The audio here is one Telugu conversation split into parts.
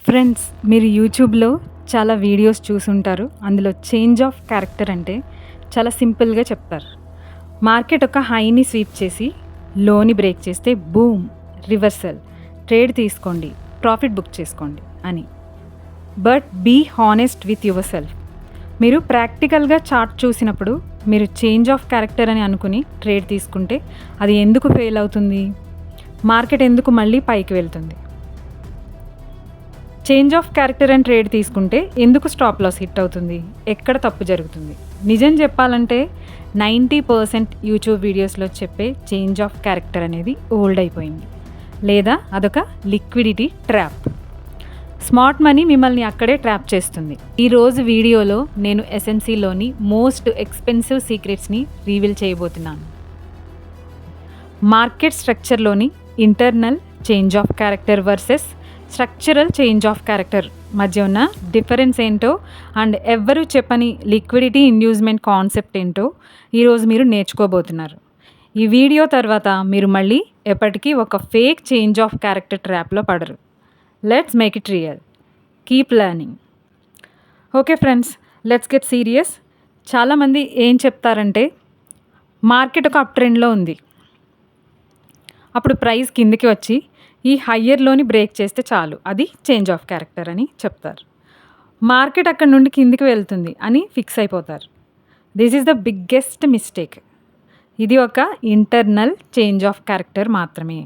ఫ్రెండ్స్, మీరు యూట్యూబ్లో చాలా వీడియోస్ చూసుంటారు. అందులో చేంజ్ ఆఫ్ క్యారెక్టర్ అంటే చాలా సింపుల్గా చెప్తారు. మార్కెట్ ఒక హైని స్వీప్ చేసి లోని బ్రేక్ చేస్తే బూమ్, రివర్సల్, ట్రేడ్ తీసుకోండి, ప్రాఫిట్ బుక్ చేసుకోండి అని. But be honest with yourself. మీరు ప్రాక్టికల్గా చార్ట్ చూసినప్పుడు మీరు చేంజ్ ఆఫ్ క్యారెక్టర్ అని అనుకుని ట్రేడ్ తీసుకుంటే అది ఎందుకు ఫెయిల్ అవుతుంది? మార్కెట్ ఎందుకు మళ్ళీ పైకి వెళ్తుంది? Change of character and trade తీసుకుంటే ఎందుకు స్టాప్ లాస్ హిట్ అవుతుంది? ఎక్కడ తప్పు జరుగుతుంది? నిజం చెప్పాలంటే 90% యూట్యూబ్ వీడియోస్లో చెప్పే చేంజ్ ఆఫ్ క్యారెక్టర్ అనేది ఓల్డ్ అయిపోయింది, లేదా అదొక లిక్విడిటీ ట్రాప్. స్మార్ట్ మనీ మిమ్మల్ని అక్కడే ట్రాప్ చేస్తుంది. ఈరోజు వీడియోలో నేను ఎస్ఎంసీలోని మోస్ట్ ఎక్స్పెన్సివ్ సీక్రెట్స్ని రివీల్ చేయబోతున్నాను. మార్కెట్ స్ట్రక్చర్లోని internal change of character versus structural change of character మధ్య ఉన్న డిఫరెన్స్ ఏంటో అండ్ ఎవ్వరూ చెప్పని లిక్విడిటీ ఇండ్యూస్మెంట్ కాన్సెప్ట్ ఏంటో ఈరోజు మీరు నేర్చుకోబోతున్నారు. ఈ వీడియో తర్వాత మీరు మళ్ళీ ఎప్పటికీ ఒక ఫేక్ చేంజ్ ఆఫ్ క్యారెక్టర్ ట్రాప్లో పడరు. Let's make it real. Keep learning. Okay friends, let's get serious. చాలామంది ఏం చెప్తారంటే, మార్కెట్ ఒక అప్ ట్రెండ్లో ఉంది, అప్పుడు ప్రైస్ కిందికి వచ్చి ఈ హయ్యర్లోని బ్రేక్ చేస్తే చాలు, అది చేంజ్ ఆఫ్ క్యారెక్టర్ అని చెప్తారు. మార్కెట్ అక్కడ నుండి కిందికి వెళ్తుంది అని ఫిక్స్ అయిపోతారు. This is the biggest mistake. ఇది ఒక ఇంటర్నల్ చేంజ్ ఆఫ్ క్యారెక్టర్ మాత్రమే.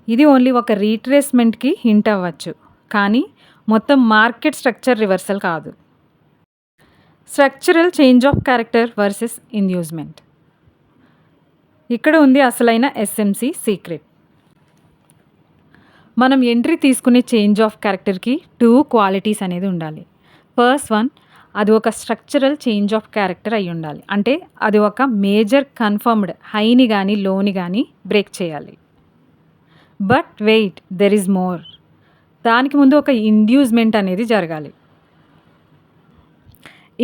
ఇది ఓన్లీ ఒక రీట్రేస్మెంట్కి హింట్ అవ్వచ్చు, కానీ మొత్తం మార్కెట్ స్ట్రక్చర్ రివర్సల్ కాదు. Structural change of character versus inducement. ఇక్కడ ఉంది అసలైన ఎస్ఎంసీ సీక్రెట్. మనం ఎంట్రీ తీసుకునే చేంజ్ ఆఫ్ క్యారెక్టర్కి 2 క్వాలిటీస్ అనేది ఉండాలి. ఫస్ట్ వన్, అది ఒక స్ట్రక్చరల్ చేంజ్ ఆఫ్ క్యారెక్టర్ అయి ఉండాలి. అంటే అది ఒక మేజర్ కన్ఫర్మ్డ్ హైని కానీ లోని కానీ బ్రేక్ చేయాలి. But wait, there is more. దానికి ముందు ఒక ఇండ్యూస్మెంట్ అనేది జరగాలి.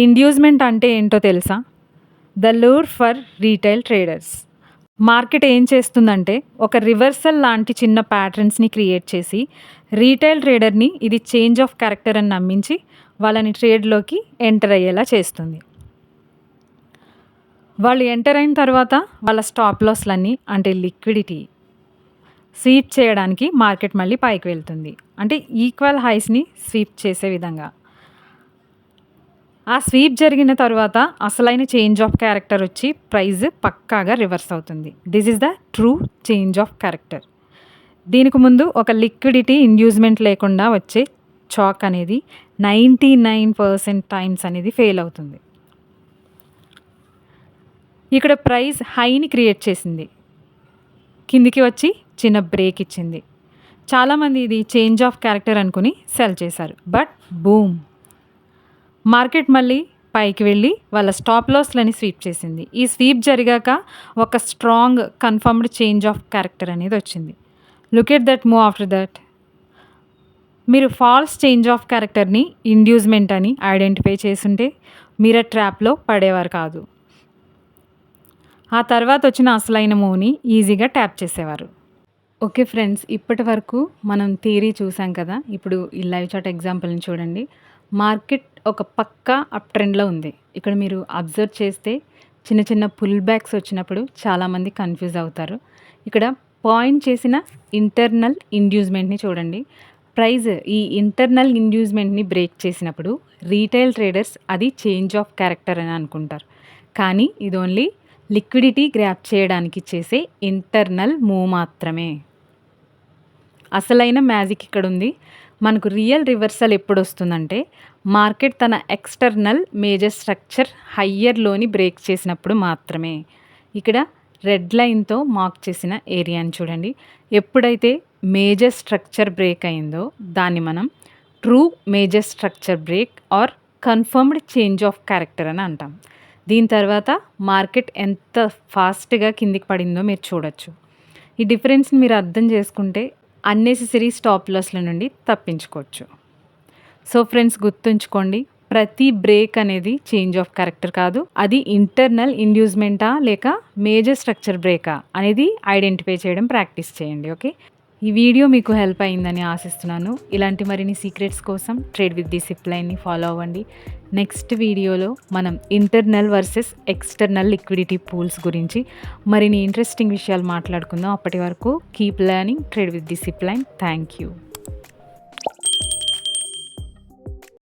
ఇండ్యూస్మెంట్ అంటే ఏంటో తెలుసా? The లూర్ for retail traders. Market ఏం చేస్తుందంటే ఒక రివర్సల్ లాంటి చిన్న ప్యాటర్న్స్ని క్రియేట్ చేసి రీటైల్ ట్రేడర్ని ఇది చేంజ్ ఆఫ్ క్యారెక్టర్ అని నమ్మించి వాళ్ళని ట్రేడ్లోకి ఎంటర్ అయ్యేలా చేస్తుంది. వాళ్ళు ఎంటర్ అయిన తర్వాత వాళ్ళ స్టాప్ లాస్లన్నీ, అంటే లిక్విడిటీ, స్వీప్ చేయడానికి మార్కెట్ మళ్ళీ పైకి వెళ్తుంది. అంటే ఈక్వల్ హైస్ని స్వీప్ చేసే విధంగా. ఆ స్వీప్ జరిగిన తర్వాత అసలైన చేంజ్ ఆఫ్ క్యారెక్టర్ వచ్చి ప్రైజ్ పక్కాగా రివర్స్ అవుతుంది. This is the true change of character. దీనికి ముందు ఒక లిక్విడిటీ ఇండ్యూస్మెంట్ లేకుండా వచ్చే చాక్ అనేది 99% టైమ్స్ అనేది ఫెయిల్ అవుతుంది. ఇక్కడ ప్రైస్ హైని క్రియేట్ చేసింది, కిందికి వచ్చి చిన్న బ్రేక్ ఇచ్చింది. చాలామంది ఇది చేంజ్ ఆఫ్ క్యారెక్టర్ అనుకుని సెల్ చేశారు. బట్ బూమ్, మార్కెట్ మళ్ళీ పైకి వెళ్ళి వాళ్ళ స్టాప్ లాస్లని స్వీప్ చేసింది. ఈ స్వీప్ జరిగాక ఒక strong confirmed change of character అనేది వచ్చింది. Look at that move after that. మీరు ఫాల్స్ చేంజ్ ఆఫ్ క్యారెక్టర్ని ఇండ్యూస్మెంట్ అని ఐడెంటిఫై చేసుంటే మీరు ట్రాప్లో పడేవారు కాదు. ఆ తర్వాత వచ్చిన అసలైన మూవ్ని ఈజీగా ట్యాప్ చేసేవారు. ఓకే ఫ్రెండ్స్, ఇప్పటి వరకు మనం థియరీ చూసాం కదా. ఇప్పుడు ఈ లైవ్ చార్ట్ ఎగ్జాంపుల్ని చూడండి. మార్కెట్ ఒక పక్కా అప్ ట్రెండ్లో ఉంది. ఇక్కడ మీరు అబ్జర్వ్ చేస్తే చిన్న చిన్న పుల్ బ్యాక్స్ వచ్చినప్పుడు చాలామంది కన్ఫ్యూజ్ అవుతారు. ఇక్కడ పాయింట్ చేసిన ఇంటర్నల్ ఇండ్యూస్మెంట్ని చూడండి. ప్రైజ్ ఈ ఇంటర్నల్ ఇండ్యూస్మెంట్ని బ్రేక్ చేసినప్పుడు రీటైల్ ట్రేడర్స్ అది చేంజ్ ఆఫ్ క్యారెక్టర్ అని అనుకుంటారు. కానీ ఇది ఓన్లీ లిక్విడిటీ గ్రాప్ చేయడానికి చేసే ఇంటర్నల్ మూవ్ మాత్రమే. అసలైన మ్యాజిక్ ఇక్కడ ఉంది. మనకు రియల్ రివర్సల్ ఎప్పుడు వస్తుందంటే మార్కెట్ తన ఎక్స్టర్నల్ మేజర్ స్ట్రక్చర్ హయ్యర్లోని బ్రేక్ చేసినప్పుడు మాత్రమే. ఇక్కడ రెడ్ లైన్తో మార్క్ చేసిన ఏరియాని చూడండి. ఎప్పుడైతే మేజర్ స్ట్రక్చర్ బ్రేక్ అయిందో దాన్ని మనం true major structure break are confirmed change of character అని అంటాం. దీని తర్వాత మార్కెట్ ఎంత ఫాస్ట్గా కిందికి పడిందో మీరు చూడొచ్చు. ఈ డిఫరెన్స్ని మీరు అర్థం చేసుకుంటే అన్నెసెసరీ స్టాప్ లాస్ల నుండి తప్పించుకోవచ్చు. సో ఫ్రెండ్స్, గుర్తుంచుకోండి, ప్రతి బ్రేక్ అనేది చేంజ్ ఆఫ్ క్యారెక్టర్ కాదు, అది ఇంటర్నల్ ఇండ్యూస్మెంటా లేక మేజర్ స్ట్రక్చర్ బ్రేకా అనేది ఐడెంటిఫై చేయడం ప్రాక్టీస్ చేయండి. ఓకే, ఈ వీడియో మీకు హెల్ప్ అయిందని ఆశిస్తున్నాను. ఇలాంటి మరిన్ని సీక్రెట్స్ కోసం ట్రేడ్ విత్ డిసిప్లైన్ని ఫాలో అవ్వండి. నెక్స్ట్ వీడియోలో మనం internal versus external liquidity pools గురించి మరిన్ని ఇంట్రెస్టింగ్ విషయాలు మాట్లాడుకుందాం. అప్పటి వరకు keep learning, trade with discipline. Thank you.